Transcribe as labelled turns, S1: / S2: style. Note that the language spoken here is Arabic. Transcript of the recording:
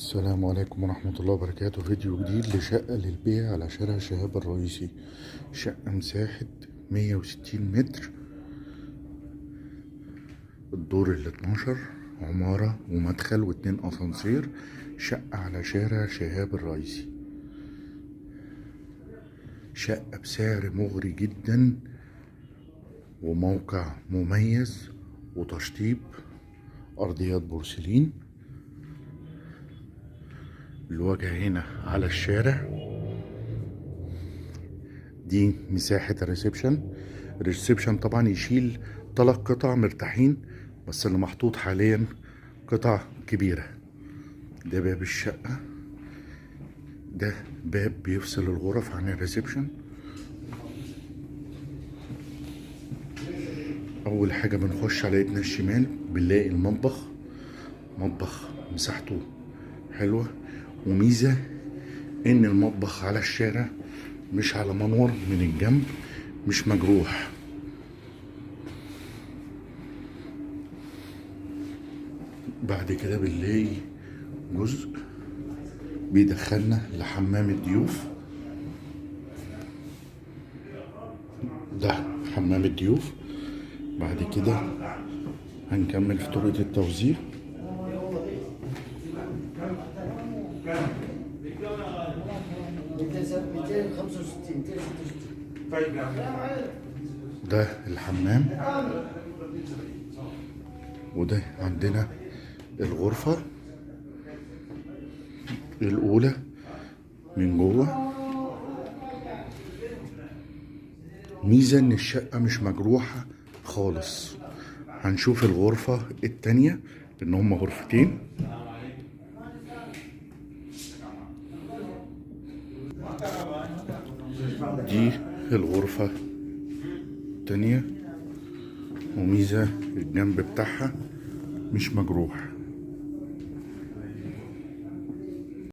S1: السلام عليكم ورحمة الله وبركاته. فيديو جديد لشقة للبيع على شارع شهاب الرئيسي. شقة مساحة 160 متر، الدور ال12، عمارة ومدخل واتنين أسانسير. شقة على شارع شهاب الرئيسي، شقة بسعر مغري جدا وموقع مميز وتشطيب، أرضيات بورسلين. الواجهة هنا على الشارع. دي مساحة الريسبشن طبعا يشيل 3 قطع مرتاحين، بس اللي محطوط حاليا قطع كبيرة. ده باب الشقة، ده باب بيفصل الغرف عن الريسبشن. اول حاجة بنخش على ايدنا الشمال بنلاقي مطبخ مساحته حلوة، وميزة ان المطبخ على الشارع مش على منور من الجنب، مش مجروح. بعد كده بنلاقي جزء بيدخلنا لحمام الضيوف. ده حمام الضيوف. بعد كده هنكمل في طرقة التوزيع. ده الحمام، وده عندنا الغرفة الأولى من جوه. ميزة إن الشقة مش مجروحة خالص. هنشوف الغرفة التانية إن هما غرفتين. دي الغرفة التانية، وميزة الجنب بتاعها مش مجروح.